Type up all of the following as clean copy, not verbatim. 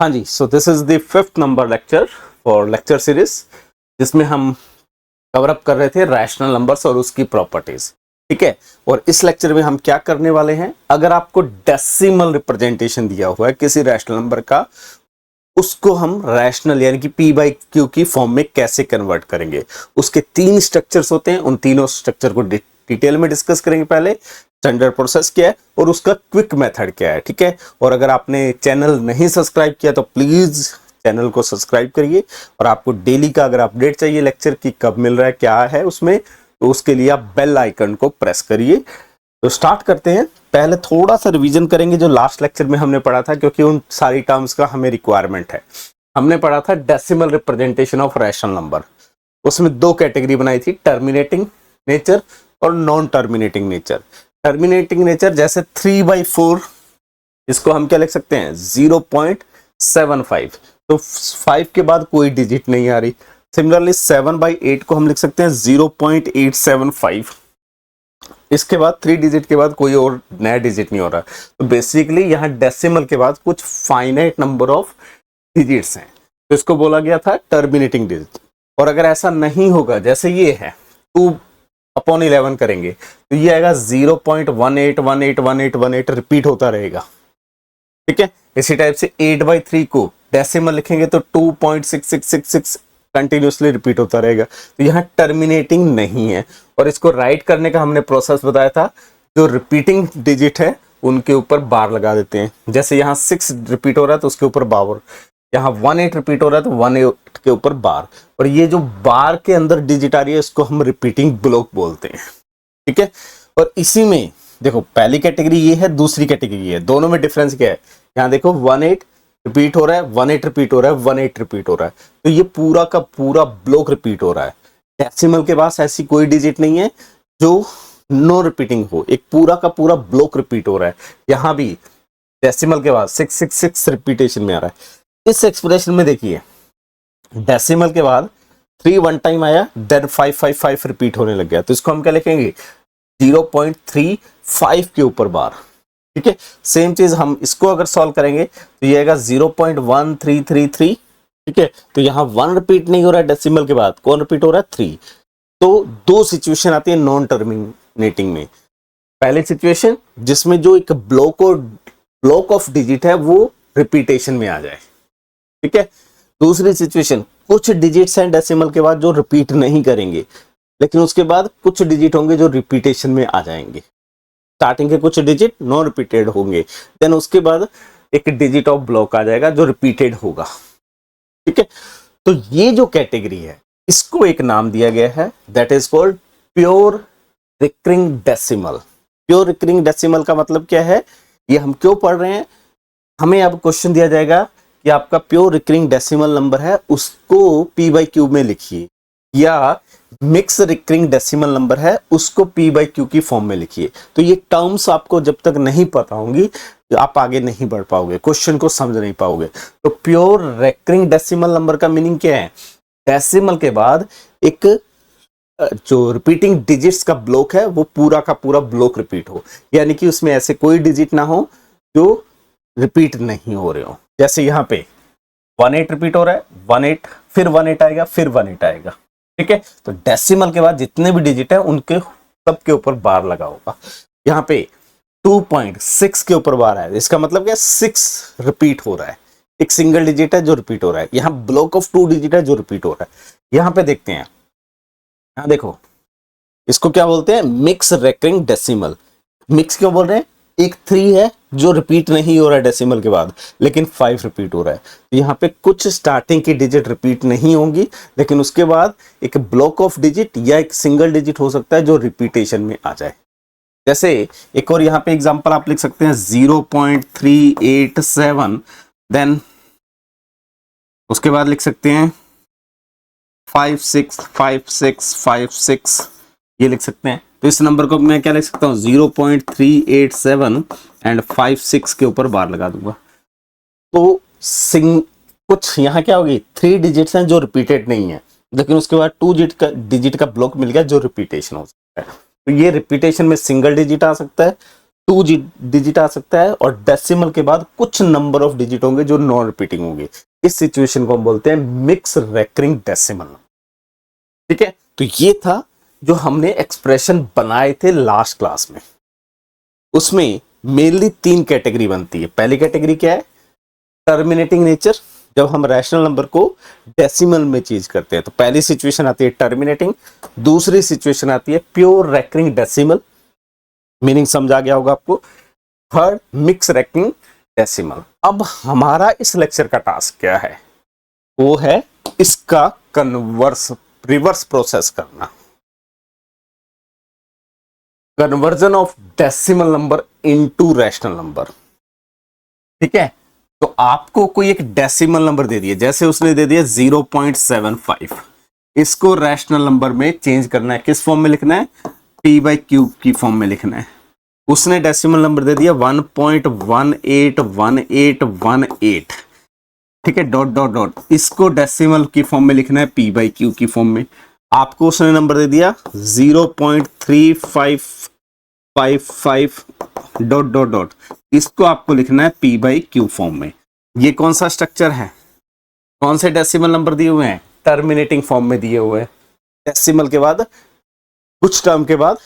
हाँ जी, so this is the 5th number lecture for lecture series, जिसमें हम कवर अप कर रहे थे रैशनल नंबर्स और उसकी प्रॉपर्टीज। ठीक है, और इस लेक्चर में हम क्या करने वाले हैं, अगर आपको डेसिमल रिप्रेजेंटेशन दिया हुआ है किसी रैशनल नंबर का, उसको हम रैशनल यानी कि पी बाई क्यू की फॉर्म में कैसे कन्वर्ट करेंगे। उसके 3 स्ट्रक्चर्स होते हैं, उन तीनों स्ट्रक्चर को डिटेल में डिस्कस करेंगे। पहले स्टैंडर्ड प्रोसेस क्या है और उसका क्विक मेथड क्या है। ठीक है, और अगर आपने चैनल नहीं सब्सक्राइब किया तो प्लीज चैनल को सब्सक्राइब करिए, और आपको डेली का अगर अपडेट चाहिए लेक्चर की कब मिल रहा है क्या है उसमें, तो उसके लिए आप बेल आइकन को प्रेस करिए। तो स्टार्ट करते हैं। पहले थोड़ा सा रिवीजन करेंगे जो लास्ट लेक्चर में हमने पढ़ा था, क्योंकि उन सारी टर्म्स का हमें रिक्वायरमेंट है। हमने पढ़ा था decimal representation of rational number. उसमें 2 कैटेगरी बनाई थी, टर्मिनेटिंग नेचर और non terminating nature. Terminating nature जैसे 3/4, इसको हम क्या लिख सकते हैं 0.75, तो 5 के बाद कोई डिजिट नहीं आ रही। सिमिलरली 7/8 को हम लिख सकते हैं 0.875, इसके बाद 3 डिजिट के बाद कोई और नया डिजिट नहीं हो रहा। तो बेसिकली यहाँ डेसिमल के बाद कुछ फाइनाइट नंबर ऑफ डिजिट्स हैं, तो इसको बोला गया था टर्मिनेटिंग डिजिट। और अगर ऐसा नहीं होगा, जैसे ये है 2/11 करेंगे तो ये आएगा 0.181818 रिपीट होता रहेगा। ठीक है, इसी टाइप से 8/3 को डेसिमल लिखेंगे तो 2.6666 कंटिन्यूसली रिपीट होता रहेगा। तो यहाँ टर्मिनेटिंग नहीं है। और इसको राइट करने का हमने प्रोसेस बताया था, जो रिपीटिंग डिजिट है उनके ऊपर बार लगा देते हैं। जैसे यहाँ 6 रिपीट हो रहा है तो उसके ऊपर बार, यहाँ 18 रिपीट हो रहा है तो 18 के ऊपर बार, और ये जो बार के अंदर डिजिट आ रही है इसको हम रिपीटिंग ब्लॉक बोलते हैं। ठीक है, और इसी में देखो पहली कैटेगरी ये है, दूसरी कैटेगरी ये है, दोनों में डिफरेंस क्या है। यहाँ देखो 18 रिपीट हो रहा है, 18 रिपीट हो रहा है, 18 रिपीट हो रहा है, तो ये पूरा का पूरा ब्लॉक रिपीट हो रहा है। डेसिमल के पास ऐसी कोई डिजिट नहीं है जो नो रिपीटिंग हो, एक पूरा का पूरा ब्लॉक रिपीट हो रहा है। यहाँ भी डेसिमल के बाद 666 रिपीटेशन में आ रहा है। इस एक्सप्रेशन में देखिए डेसिमल के बाद 3 वन टाइम आया, देन 555 रिपीट होने लग गया, तो इसको हम क्या लिखेंगे 0.35 के ऊपर बार। ठीक है, सेम चीज हम इसको अगर सॉल्व करेंगे तो ये आएगा 0.1333। ठीक है, तो यहाँ 1 रिपीट नहीं हो रहा है डेसिमल के बाद, कौन रिपीट हो रहा है 3। तो 2 सिचुएशन आती है नॉन टर्मिनेटिंग में। पहले सिचुएशन जिसमें जो एक ब्लॉक ऑफ डिजिट है वो रिपीटेशन में आ जाए। ठीक है, दूसरी सिचुएशन कुछ डिजिट्स हैं डेसिमल के बाद जो रिपीट नहीं करेंगे, लेकिन उसके बाद कुछ डिजिट होंगे जो रिपीटेशन में आ जाएंगे। स्टार्टिंग के कुछ डिजिट नॉन रिपीटेड होंगे, देन उसके बाद एक डिजिट ऑफ ब्लॉक आ जाएगा जो रिपीटेड होगा। ठीक है, तो ये जो कैटेगरी है इसको एक नाम दिया गया है, that is called pure recurring decimal. Pure recurring decimal का मतलब क्या है, ये हम क्यों पढ़ रहे हैं। हमें अब क्वेश्चन दिया जाएगा कि आपका प्योर रिकरिंग डेसिमल नंबर है, उसको पी बाई क्यू में लिखिए, या मिक्स रिकरिंग डेसिमल नंबर है उसको पी बाई क्यू की फॉर्म में लिखिए। तो ये टर्म्स आपको जब तक नहीं पता होंगी तो आप आगे नहीं बढ़ पाओगे, क्वेश्चन को समझ नहीं पाओगे। तो प्योर रिकरिंग डेसिमल नंबर का मीनिंग क्या है, डेसिमल के बाद एक जो रिपीटिंग डिजिट्स का ब्लॉक है वो पूरा का पूरा ब्लॉक रिपीट हो, यानी कि उसमें ऐसे कोई डिजिट ना हो जो रिपीट नहीं हो रहे हो। जैसे यहाँ पे 18 रिपीट हो रहा है, 18 फिर 18 आएगा, फिर 18 आएगा। ठीक है, तो डेसिमल के बाद जितने भी डिजिट है उनके सबके ऊपर बार लगा होगा। यहाँ पे 2.6 के ऊपर बार है, इसका मतलब क्या 6 रिपीट हो रहा है, एक सिंगल डिजिट है जो रिपीट हो रहा है। यहाँ ब्लॉक ऑफ 2 डिजिट है जो रिपीट हो रहा है। यहाँ पे देखते हैं, यहाँ देखो इसको क्या बोलते हैं मिक्स रिकरिंग डेसिमल। मिक्स क्यों बोल रहे हैं, एक 3 है जो रिपीट नहीं हो रहा है डेसिमल के बाद, लेकिन 5 रिपीट हो रहा है। यहाँ पे कुछ स्टार्टिंग की डिजिट रिपीट नहीं होंगी, लेकिन उसके बाद एक ब्लॉक ऑफ डिजिट या एक सिंगल डिजिट हो सकता है जो रिपीटेशन में आ जाए। जैसे एक और यहाँ पे एग्जांपल आप लिख सकते हैं 0.387, देन उसके बाद लिख सकते हैं 565656, ये लिख सकते हैं। तो इस नंबर को मैं क्या लिख सकता हूँ 0.387 एंड 56 के ऊपर बार लगा दूंगा। तो कुछ यहाँ क्या होगी 3 डिजिट्स हैं जो रिपीटेड नहीं है, लेकिन उसके बाद 2 डिजिट का ब्लॉक मिल गया जो रिपीटेशन हो सकता है। तो ये रिपीटेशन में सिंगल डिजिट आ सकता है, 2 डिजिट आ सकता है और डेसिमल के बाद कुछ नंबर ऑफ डिजिट होंगे जो नॉन रिपीटिंग होंगे। इस सिचुएशन को हम बोलते हैं मिक्स रेकरिंग डेसिमल। ठीक है, तो ये था जो हमने एक्सप्रेशन बनाए थे लास्ट क्लास में। उसमें मेनली 3 कैटेगरी बनती है। पहली कैटेगरी क्या है? टर्मिनेटिंग नेचर, जब हम रैशनल नंबर को डेसिमल में चेंज करते हैं तो पहली सिचुएशन आती है टर्मिनेटिंग। दूसरी सिचुएशन आती है प्योर रेकरिंग डेसिमल, मीनिंग समझा गया होगा आपको। Third mix recurring decimal. अब हमारा इस लेक्चर का टास्क क्या है? वो है इसका कन्वर्स रिवर्स प्रोसेस करना, conversion of decimal number into rational number. ठीक है, तो आपको कोई एक डेसिमल नंबर दे दिया, जैसे उसने दे दिया 0.75, इसको रैशनल नंबर में चेंज करना है। किस फॉर्म में लिखना है? p/q की फॉर्म में लिखना है। उसने डेसिमल नंबर दे दिया 1.181818। ठीक है, डॉट डॉट डॉट, इसको डेसिमल की फॉर्म में लिखना है p/q की फॉर्म में। आपको उसने नंबर दे दिया 0.3555 डॉट डॉट डॉट, इसको आपको लिखना है p/q फॉर्म में। ये कौन सा स्ट्रक्चर है? कौन से डेसिमल नंबर दिए हुए हैं? टर्मिनेटिंग फॉर्म में दिए हुए हैं। डेसिमल के बाद कुछ टर्म के बाद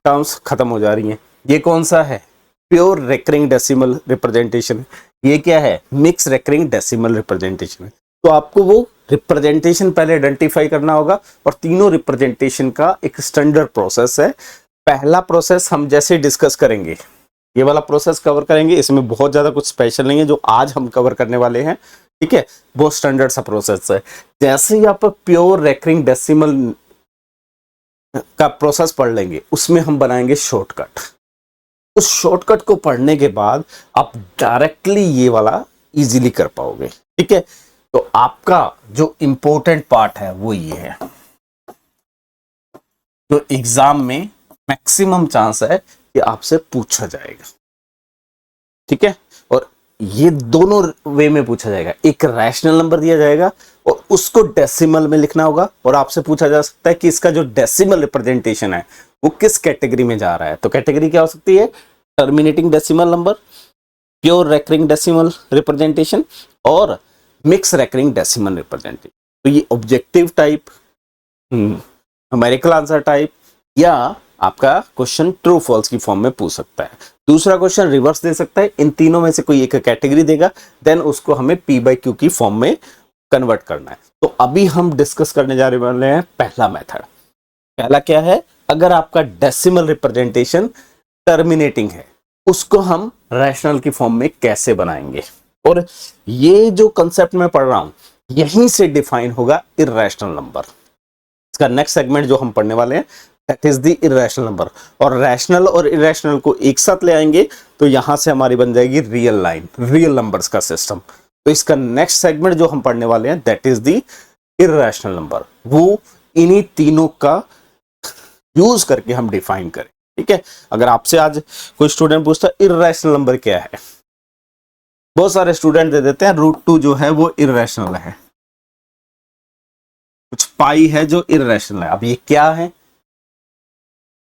टर्म्स खत्म हो जा रही हैं। ये कौन सा है? Pure recurring decimal representation. ये क्या है? मिक्स रेकरिंग डेसिमल रिप्रेजेंटेशन है। तो आपको वो रिप्रेजेंटेशन पहले आइडेंटिफाई करना होगा और तीनों रिप्रेजेंटेशन का एक स्टैंडर्ड प्रोसेस है। पहला प्रोसेस हम जैसे डिस्कस करेंगे, ये वाला प्रोसेस कवर करेंगे, इसमें बहुत ज्यादा कुछ स्पेशल नहीं है जो आज हम कवर करने वाले हैं। ठीक है, बहुत स्टैंडर्ड सा प्रोसेस है। जैसे ही आप प्योर रेकरिंग डेसिमल का प्रोसेस पढ़ लेंगे, उसमें हम बनाएंगे शॉर्टकट। उस शॉर्टकट को पढ़ने के बाद आप डायरेक्टली ये वाला इजीली कर पाओगे। ठीक है, तो आपका जो इंपॉर्टेंट पार्ट है वो ये है, जो एग्जाम में मैक्सिमम चांस है कि आपसे पूछा जाएगा। ठीक है, और ये दोनों वे में पूछा जाएगा। एक रैशनल नंबर दिया जाएगा और उसको डेसिमल में लिखना होगा, और आपसे पूछा जा सकता है कि इसका जो डेसिमल रिप्रेजेंटेशन है वो किस कैटेगरी में जा रहा है। तो कैटेगरी क्या हो सकती है? Terminating decimal number, pure recurring decimal representation और मिक्स रेकरिंग डेसिमल रिप्रेजेंटेशन। तो ये objective type, numerical answer type, या आपका क्वेश्चन ट्रू फॉल्स की फॉर्म में पूछ सकता है। दूसरा क्वेश्चन रिवर्स दे सकता है। इन तीनों में से कोई एक कैटेगरी देगा, देन उसको हमें p/q की फॉर्म में कन्वर्ट करना है। तो अभी हम डिस्कस करने जा रहे वाले हैं पहला मेथड। पहला क्या है? अगर आपका डेसिमल रिप्रेजेंटेशन टर्मिनेटिंग है, उसको हम रैशनल की फॉर्म में कैसे बनाएंगे। और ये जो कंसेप्ट मैं पढ़ रहा हूं, यहीं से डिफाइन होगा इर्रेशनल नंबर। इसका नेक्स्ट सेगमेंट जो हम पढ़ने वाले हैं, that is the irrational number. और रैशनल और इर्रेशनल को एक साथ ले आएंगे तो यहां से हमारी बन जाएगी रियल लाइन, रियल नंबर्स का सिस्टम। तो इसका नेक्स्ट सेगमेंट जो हम पढ़ने वाले हैं, that is the irrational number. वो इन्हीं तीनों का यूज करके हम डिफाइन करें। ठीक है, अगर आपसे आज कोई स्टूडेंट पूछता है इर्रेशनल नंबर क्या है, बहुत सारे स्टूडेंट दे देते हैं √2 जो है वो इर्रेशनल है, कुछ पाई है जो इर्रेशनल है। अब ये क्या है?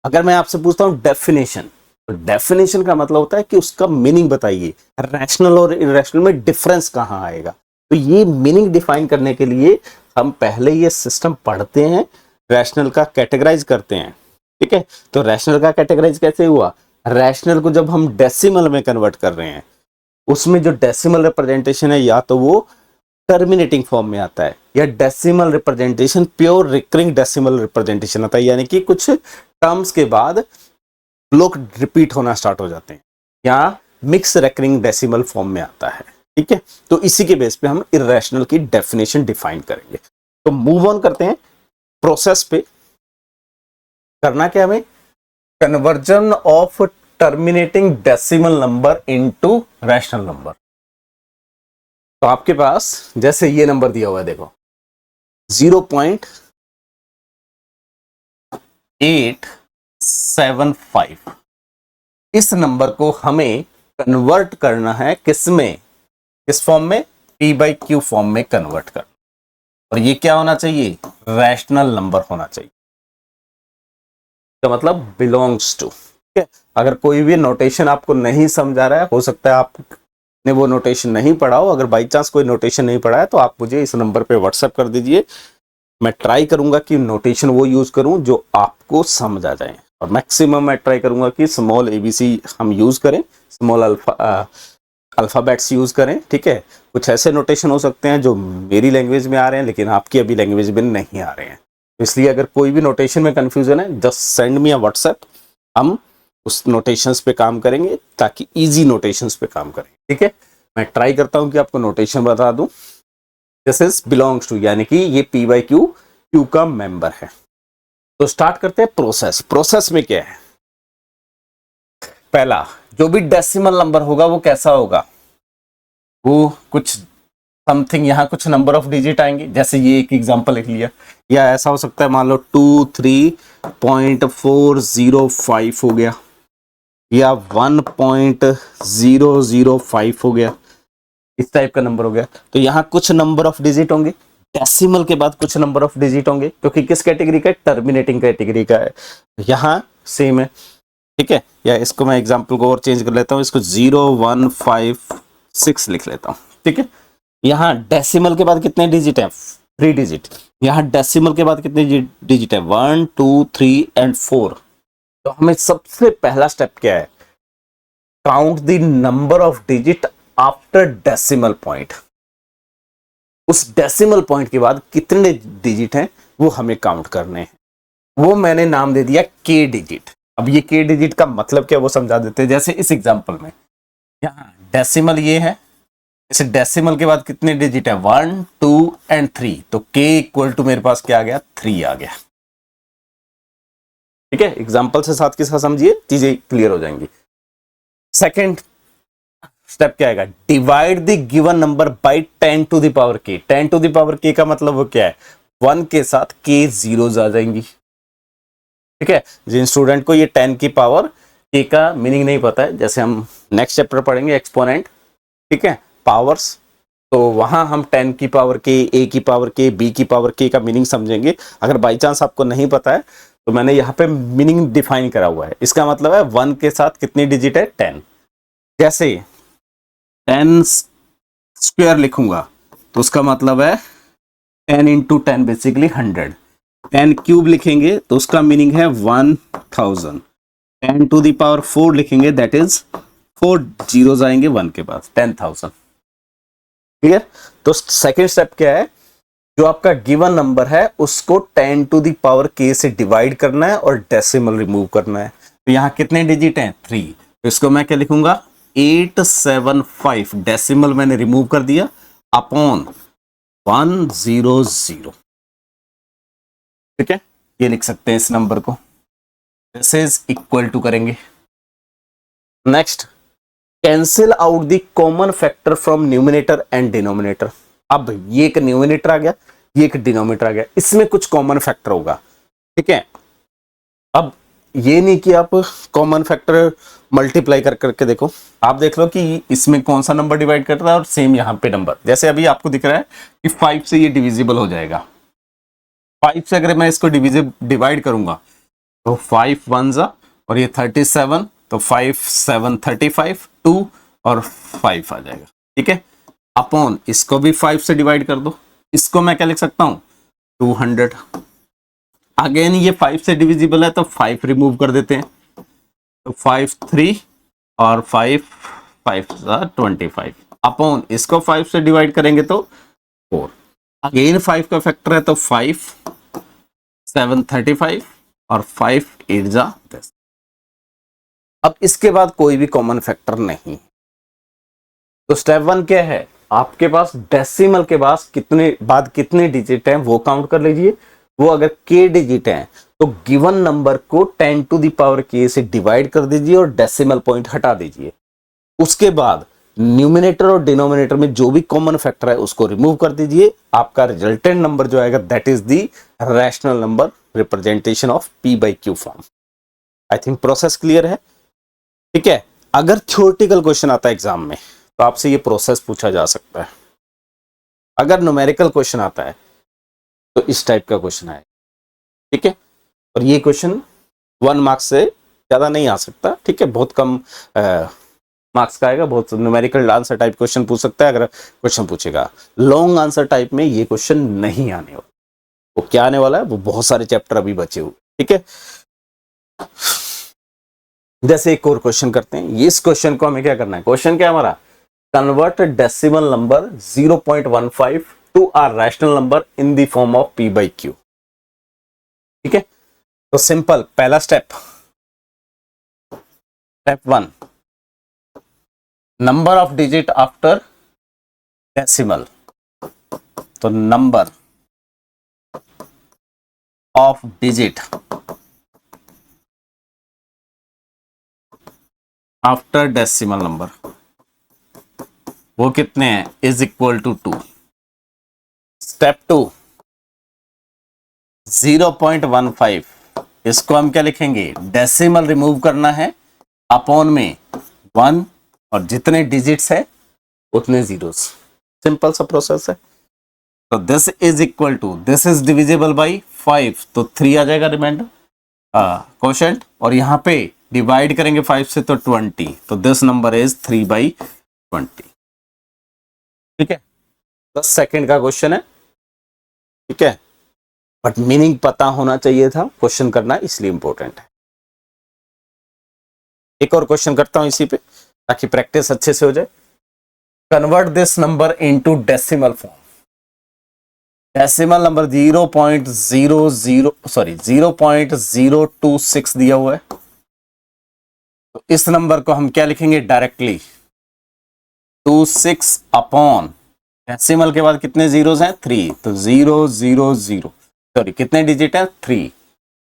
अगर मैं आपसे पूछता हूं डेफिनेशन, तो डेफिनेशन का मतलब होता है कि उसका मीनिंग बताइए, रैशनल और इर्रेशनल में डिफरेंस कहां आएगा। तो ये मीनिंग डिफाइन करने के लिए हम पहले ये सिस्टम पढ़ते हैं, रैशनल का कैटेगराइज करते हैं। ठीक है, तो रैशनल का कैटेगराइज कैसे हुआ? रैशनल को जब हम डेसिमल में कन्वर्ट कर रहे हैं, उसमें जो डेसिमल रिप्रेजेंटेशन है या तो वो टर्मिनेटिंग फॉर्म में आता है, या decimal representation pure recurring decimal representation आता है, यानी कि कुछ टर्म्स के बाद लोग रिपीट होना स्टार्ट हो जाते हैं, या मिक्स रिकरिंग डेसिमल फॉर्म में आता है। ठीक है, तो इसी के बेस पे हम इर्रेशनल की डेफिनेशन डिफाइन करेंगे। तो मूव ऑन करते हैं प्रोसेस पे। करना क्या हमें? Conversion of terminating decimal number into rational number. तो आपके पास जैसे ये नंबर दिया हुआ है, देखो 0.875, इस नंबर को हमें कन्वर्ट करना है किसमें? किस फॉर्म में? p/q फॉर्म में कन्वर्ट कर। और ये क्या होना चाहिए? रैशनल नंबर होना चाहिए। तो मतलब बिलोंग्स टू, ठीक है। अगर कोई भी नोटेशन आपको नहीं समझ आ रहा है, हो सकता है आपने वो नोटेशन नहीं पढ़ा हो, अगर बाई चांस कोई नोटेशन नहीं पढ़ा है तो आप मुझे इस नंबर पे व्हाट्सएप कर दीजिए। मैं ट्राई करूंगा कि नोटेशन वो यूज करूं जो आपको समझ आ जाए, और मैक्सिमम मैं ट्राई करूंगा कि स्मॉल एबीसी हम यूज करें, स्मॉल अल्फाबेट्स यूज करें। ठीक है, कुछ ऐसे नोटेशन हो सकते हैं जो मेरी लैंग्वेज में आ रहे हैं लेकिन आपकी अभी लैंग्वेज में नहीं आ रहे हैं, इसलिए अगर कोई भी नोटेशन में कंफ्यूजन है just send me a WhatsApp, हम उस नोटेशंस पे काम करेंगे ताकि इजी नोटेशंस पे काम करें। ठीक है, मैं ट्राई करता हूं कि आपको नोटेशन बता दूं। दिस इज बिलोंग्स टू, यानी कि ये पी बाई क्यू का मेंबर है। तो स्टार्ट करते हैं प्रोसेस। प्रोसेस में क्या है, पहला जो भी डेसिमल नंबर होगा वो कैसा होगा, वो कुछ समथिंग, यहाँ कुछ नंबर ऑफ डिजिट आएंगे, जैसे ये एक एग्जांपल लिख लिया, या ऐसा हो सकता है मान लो 23.405 हो गया, या 1.005 हो गया, इस टाइप का नंबर हो गया। तो यहाँ कुछ नंबर ऑफ डिजिट होंगे, डेसिमल के बाद कुछ नंबर ऑफ डिजिट होंगे, क्योंकि किस कैटेगरी का है, टर्मिनेटिंग कैटेगरी का है। यहाँ सेम है। ठीक है, या इसको मैं एग्जांपल को और चेंज कर लेता हूँ, इसको 0156 लिख लेता हूँ। ठीक है, यहाँ डेसिमल के बाद कितने डिजिट हैं, 3 डिजिट। यहाँ डेसिमल के बाद कितने डिजिट है, 1 2 3 एंड 4। तो हमें सबसे पहला स्टेप क्या है, count the number of digit after decimal point. उस डेसिमल पॉइंट के बाद कितने डिजिट हैं वो हमें काउंट करने हैं, वो मैंने नाम दे दिया के डिजिट। अब ये के डिजिट का मतलब क्या वो समझा देते हैं। जैसे इस एग्जांपल में यहाँ डेसिमल ये है, इस डेसिमल के बाद कितने डिजिट है, 1 2 एंड 3, तो के इक्वल टू मेरे पास क्या आ गया, 3 आ गया। ठीक है, एग्जांपल से साथ के साथ समझिए, चीजें क्लियर हो जाएंगी। सेकंड स्टेप क्या आएगा, divide the given number by 10 to the power के। 10 टू द पावर के का मतलब वो क्या है, 1 के साथ के जीरोस आ जाएंगी। ठीक है, जिन स्टूडेंट को ये 10 की पावर के का मीनिंग नहीं पता है, जैसे हम नेक्स्ट चैप्टर पढ़ेंगे एक्सपोनेंट, ठीक है, पावर्स, तो वहां हम 10 की पावर के, ए की पावर के, बी की पावर के का मीनिंग समझेंगे। अगर बाई चांस आपको नहीं पता है तो मैंने यहाँ पे मीनिंग डिफाइन करा हुआ है। इसका मतलब है 1 के साथ कितनी डिजिट है, 10। जैसे 10 स्क्वायर लिखूंगा तो उसका मतलब है 10 इंटू 10 बेसिकली 100। 10 क्यूब लिखेंगे तो उसका मीनिंग है 1000। 10 टू द पावर 4 लिखेंगे, दैट इज 4 जीरोस आएंगे 1 के बाद, 10,000। क्लियर। तो सेकेंड स्टेप क्या है, जो आपका गिवन नंबर है उसको 10 टू द पावर के से डिवाइड करना है और डेसिमल रिमूव करना है। तो यहाँ कितने डिजिट हैं, 3। तो इसको मैं क्या लिखूंगा, 875, डेसिमल मैंने रिमूव कर दिया, अपॉन 100। ठीक है, ये लिख सकते हैं इस नंबर को, दिस इज इक्वल टू करेंगे। Next, cancel out the common factor from numerator and denominator. अब ये एक न्यूमिनेटर आ गया, ये एक डिनोमिनेटर आ गया, इसमें कुछ कॉमन फैक्टर होगा। ठीक है, अब ये नहीं कि आप कॉमन फैक्टर मल्टीप्लाई कर करके देखो, आप देख लो कि इसमें कौन सा नंबर डिवाइड कर रहा है, और सेम यहाँ पे नंबर, जैसे अभी आपको दिख रहा है कि 5 से ये डिविजिबल हो जाएगा। 5 से अगर मैं इसको डिवाइड करूंगा तो 5 1 जा, और ये 37, तो 5 7 35, 2 और 5 आ जाएगा। ठीक है, अपॉन इसको भी 5 से डिवाइड कर दो, इसको मैं क्या लिख सकता हूं, 200। अगेन ये 5 से डिविजिबल है तो 5 रिमूव कर देते हैं, तो 5 3 और 5 5 25, अपॉन इसको 5 से डिवाइड करेंगे तो 4। अगेन 5 का फैक्टर है तो 5 7 35 और 5 8 जा 10। अब इसके बाद कोई भी कॉमन फैक्टर नहीं। तो स्टेप 1 क्या है, आपके पास डेसिमल के बाद कितने डिजिट हैं वो काउंट कर लीजिए। वो अगर के डिजिट हैं तो गिवन नंबर को 10 टू द पावर के से डिवाइड कर दीजिए और डेसिमल पॉइंट हटा दीजिए। उसके बाद न्यूमिनेटर और डिनोमिनेटर में जो भी कॉमन फैक्टर है उसको रिमूव कर दीजिए। आपका रिजल्टेंट नंबर जो आएगा that is the rational number representation of P by Q form. I think process clear है। ठीक है, अगर थ्योरेटिकल क्वेश्चन आता है एग्जाम में तो आपसे ये प्रोसेस पूछा जा सकता है। अगर न्यूमेरिकल क्वेश्चन आता है तो इस टाइप का क्वेश्चन आएगा। ठीक है, और ये क्वेश्चन 1 मार्क्स से ज्यादा नहीं आ सकता, ठीक है, बहुत कम मार्क्स का आएगा, बहुत न्यूमेरिकल आंसर टाइप क्वेश्चन पूछ सकता है अगर क्वेश्चन पूछेगा। लॉन्ग आंसर टाइप में ये क्वेश्चन नहीं आने वाला। वो क्या आने वाला है, वो बहुत सारे चैप्टर अभी बचे हुए, ठीक है। जैसे एक और क्वेश्चन करते हैं, इस क्वेश्चन को हमें क्या करना है, क्वेश्चन क्या हमारा, convert decimal number 0.15 to a rational number in the form of p by q, ठीक है। तो सिंपल, पहला step, step 1, number of digit after decimal. तो number of digit after decimal number वो कितने हैं, इज इक्वल टू 2। स्टेप 2, 0.15, इसको हम क्या लिखेंगे, डेसिमल रिमूव करना है, अपॉन में 1, और जितने डिजिट्स है उतने जीरोस। सिंपल सा प्रोसेस है। तो this is equal to, this is divisible by 5, तो 3 आ जाएगा रिमाइंडर क्वोशंट, और यहां पे डिवाइड करेंगे 5 से तो 20, तो दिस नंबर इज 3/20, ठीक है। 10 सेकेंड का क्वेश्चन है, ठीक है, बट मीनिंग पता होना चाहिए था, क्वेश्चन करना इसलिए इंपॉर्टेंट है। एक और क्वेश्चन करता हूं इसी पे, ताकि प्रैक्टिस अच्छे से हो जाए। Convert this number into decimal form. Decimal number 0.026 दिया हुआ है, तो इस नंबर को हम क्या लिखेंगे, डायरेक्टली 26 अपॉन, डेसिमल के बाद कितने जीरोस हैं, 3, तो 000, सॉरी कितने डिजिट है, 3,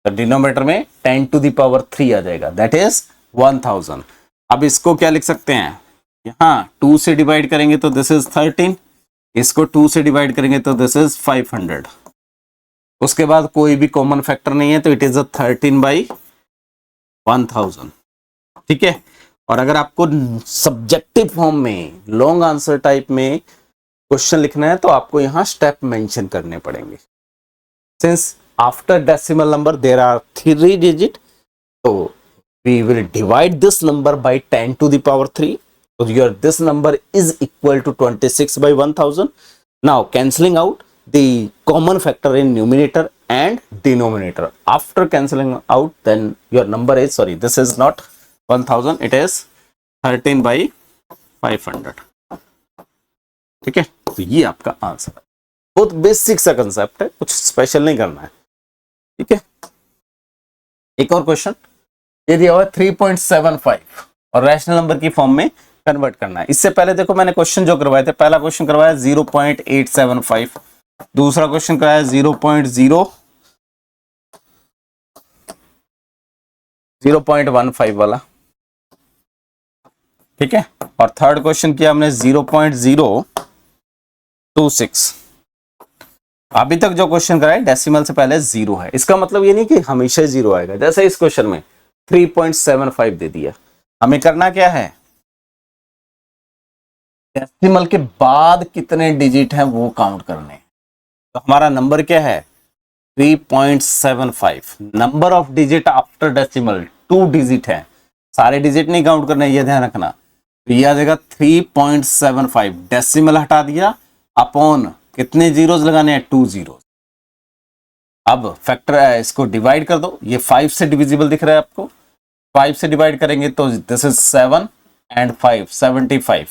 तो डिनोमिनेटर में 10 to the power 3 आ जाएगा, दैट इज 1000। अब इसको क्या लिख सकते हैं, यहाँ 2 से डिवाइड करेंगे तो दिस इज 13, इसको 2 से डिवाइड करेंगे तो दिस इज 500, उसके बाद कोई भी कॉमन फैक्टर नहीं है, तो इट इज 13/1000, ठीक है। और अगर आपको सब्जेक्टिव फॉर्म में लॉन्ग आंसर टाइप में क्वेश्चन लिखना है, तो आपको यहां स्टेप मेंशन करने पड़ेंगे। Since after decimal number there are 3 digit, तो we will divide this number by 10 to the power 3, so this number is equal to 26/1000. Now cancelling out the common factor in numerator and denominator. After cancelling out, then your number is, sorry, this is not 1000, it is 13/500, ठीक है। तो ये आपका answer है, बहुत basic सा concept है, कुछ स्पेशल नहीं करना है, ठीक है। एक और क्वेश्चन, ये दिया हुआ है 3.75 और रैशनल नंबर की फॉर्म में कन्वर्ट करना है। इससे पहले देखो मैंने क्वेश्चन जो करवाए थे, पहला क्वेश्चन करवाया 0.875, दूसरा क्वेश्चन कराया 0.15 वाला, ठीक है, और थर्ड क्वेश्चन किया हमने 0.026। अभी तक जो क्वेश्चन कराए डेसिमल से पहले 0 है, इसका मतलब ये नहीं कि हमेशा 0 आएगा। जैसे इस क्वेश्चन में 3.75 दे दिया, हमें करना क्या है, डेसिमल के बाद कितने डिजिट हैं वो काउंट करने। तो हमारा नंबर क्या है, 3.75। Number of digit after decimal 2 digit है, सारे डिजिट नहीं काउंट करने, ये ध्यान रखना। तो ये आ जाएगा 3.75, डेसिमल हटा दिया, अपॉन कितने जीरोस लगाने हैं, 2 जीरो। अब फैक्टर है, इसको डिवाइड कर दो, ये 5 से डिविजिबल दिख रहा है आपको, 5 से डिवाइड करेंगे तो दिस इज 7 and 5 75,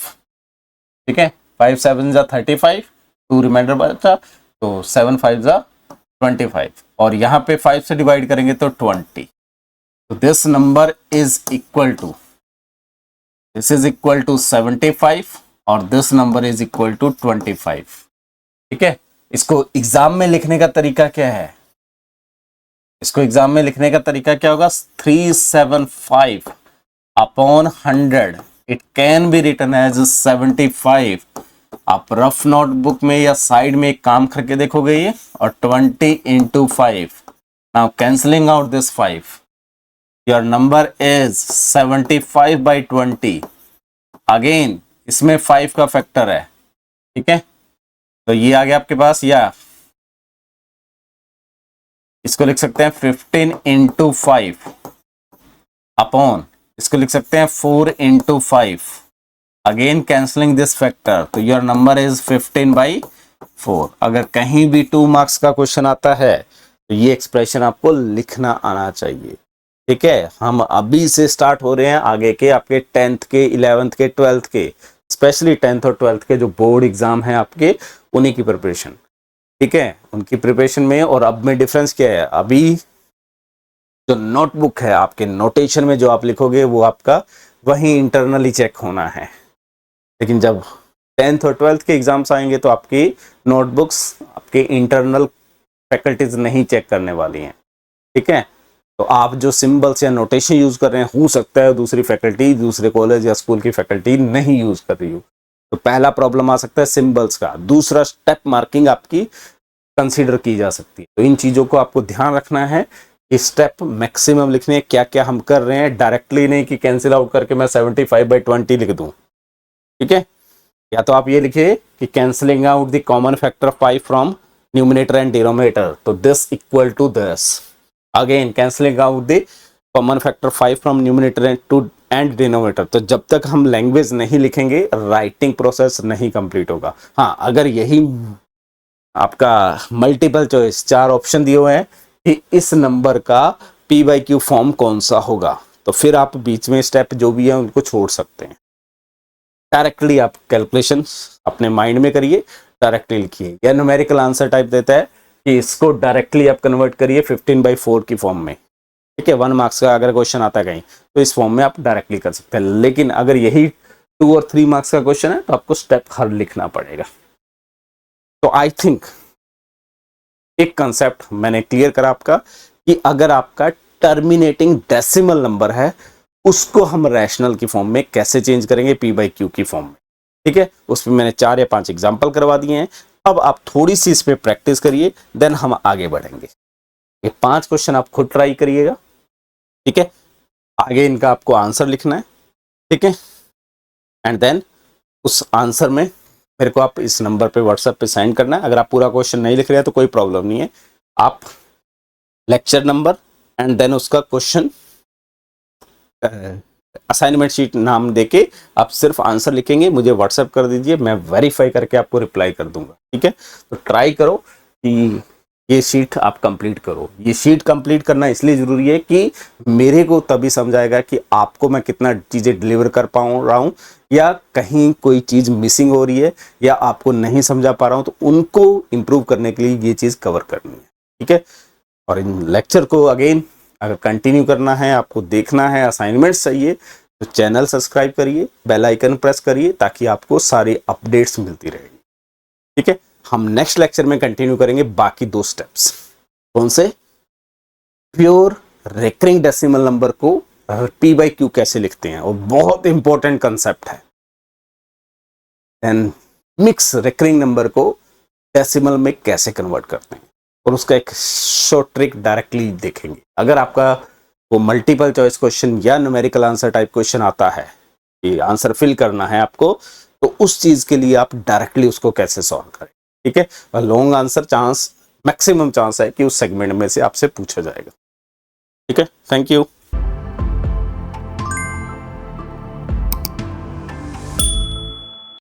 ठीक है। 5 7 जा 35, 2 रिमाइंडर बचा, तो 7 5 जा 25, और यहां पे 5 से डिवाइड करेंगे तो 20, तो this number is equal to, this is equal to 75 और this number is equal to 25, ठीक है। इसको एग्जाम में लिखने का तरीका क्या है, इसको एग्जाम में लिखने का तरीका क्या होगा, 375 upon 100, it can be written as 75। आप रफ नोटबुक में या साइड में एक काम करके देखोगे ये, और 20 into 5, now cancelling out this 5, your number is 75/20। Again इसमें 5 का फैक्टर है, ठीक है, तो ये आ गया आपके पास, या इसको लिख सकते हैं 15 into 5, अपॉन, इसको लिख सकते हैं 4 into 5, again cancelling this factor, तो योर नंबर इज 15/4। अगर कहीं भी 2 मार्क्स का क्वेश्चन आता है तो ये एक्सप्रेशन आपको लिखना आना चाहिए। ठीक है, हम अभी से स्टार्ट हो रहे हैं आगे के आपके 10th के, 11th के, 12th के, स्पेशली 10th और 12th के जो बोर्ड एग्जाम है आपके, उन्हीं की प्रिपरेशन। ठीक है, उनकी प्रिपरेशन में और अब में डिफरेंस क्या है, अभी जो नोटबुक है आपके नोटेशन में जो आप लिखोगे वो आपका वही इंटरनली चेक होना है, लेकिन जब 10th और 12th के एग्जाम्स आएंगे तो आपकी नोटबुक्स आपके इंटरनल फैकल्टीज नहीं चेक करने वाली हैं। ठीक है, तो आप जो सिंबल्स या नोटेशन यूज कर रहे हैं, हो सकता है दूसरी फैकल्टी, दूसरे कॉलेज या स्कूल की फैकल्टी नहीं यूज कर रही हो, तो पहला प्रॉब्लम आ सकता है सिंबल्स का। दूसरा, स्टेप मार्किंग आपकी कंसीडर की जा सकती है, तो इन चीजों को आपको ध्यान रखना है कि स्टेप मैक्सिमम लिखने हैं, क्या क्या हम कर रहे हैं, डायरेक्टली नहीं कि कैंसिल आउट करके मैं 75/20 लिख दूं। ठीक है, या तो आप ये लिखिए कि cancelling out the common factor 5 from numerator and denominator, तो this equal to this. Again cancelling out the common factor 5 from numerator and denominator, तो जब तक हम लैंग्वेज नहीं लिखेंगे राइटिंग प्रोसेस नहीं कंप्लीट होगा। हाँ, अगर यही आपका मल्टीपल चॉइस 4 ऑप्शन दिए हुए हैं कि इस नंबर का P/Q फॉर्म कौन सा होगा, तो फिर आप बीच में स्टेप जो भी है उनको छोड़ सकते हैं। डायरेक्टली आप कैलकुलेशन अपने माइंड में करिए, डायरेक्टली लिखिए, या न्यूमेरिकल आंसर टाइप देता है कि इसको डायरेक्टली आप कन्वर्ट करिए 15/4 की फॉर्म में। ठीक है, 1 मार्क्स का अगर क्वेश्चन आता है कहीं तो इस फॉर्म में आप डायरेक्टली कर सकते हैं, लेकिन अगर यही 2 और 3 मार्क्स का क्वेश्चन है तो आपको स्टेप हर लिखना पड़ेगा। तो आई थिंक एक कंसेप्ट मैंने क्लियर करा आपका कि अगर आपका टर्मिनेटिंग डेसिमल नंबर है उसको हम रैशनल की फॉर्म में कैसे चेंज करेंगे, P/Q की फॉर्म में। ठीक है, उसमें मैंने 4 या 5 एग्जांपल करवा दिए हैं, अब आप थोड़ी सी इस पे प्रैक्टिस करिए, देन हम आगे बढ़ेंगे। ये 5 क्वेश्चन आप खुद ट्राई करिएगा। ठीक है, आगे इनका आपको आंसर लिखना है। ठीक है, एंड देन उस आंसर में मेरे को आप इस नंबर पे व्हाट्सएप पे सेंड करना है। अगर आप पूरा क्वेश्चन नहीं लिख रहे हैं तो कोई प्रॉब्लम नहीं है, आप लेक्चर नंबर एंड देन उसका क्वेश्चन असाइनमेंट शीट नाम देके आप सिर्फ आंसर लिखेंगे, मुझे व्हाट्सएप कर दीजिए, मैं वेरीफाई करके आपको रिप्लाई कर दूंगा। ठीक है, तो ट्राई करो कि ये शीट आप कंप्लीट करो। ये शीट कंप्लीट करना इसलिए जरूरी है कि मेरे को तभी समझाएगा कि आपको मैं कितना चीज़ें डिलीवर कर पाऊँ रहा हूँ, या कहीं कोई चीज़ मिसिंग हो रही है या आपको नहीं समझा पा रहा हूँ, तो उनको इम्प्रूव करने के लिए ये चीज़ कवर करनी है। ठीक है, और इन लेक्चर को अगेन अगर कंटिन्यू करना है, आपको देखना है, असाइनमेंट्स चाहिए, तो चैनल सब्सक्राइब करिए, बेल आइकन प्रेस करिए ताकि आपको सारी अपडेट्स मिलती रहेगी। ठीक है, हम नेक्स्ट लेक्चर में कंटिन्यू करेंगे बाकी 2 स्टेप्स। कौन से? प्योर रेकरिंग डेसिमल नंबर को P/Q कैसे लिखते हैं, और बहुत इंपॉर्टेंट कंसेप्ट है। देन मिक्स रेकरिंग नंबर को डेसिमल में कैसे कन्वर्ट करते हैं, और उसका एक शॉर्ट ट्रिक डायरेक्टली देखेंगे। अगर आपका वो मल्टीपल चॉइस क्वेश्चन या न्यूमेरिकल आंसर टाइप क्वेश्चन आता है कि आंसर फिल करना है आपको, तो उस चीज के लिए आप डायरेक्टली उसको कैसे सॉल्व करें। ठीक है, long answer chance maximum chance है कि उस सेगमेंट में से आपसे पूछा जाएगा। ठीक है, थैंक यू।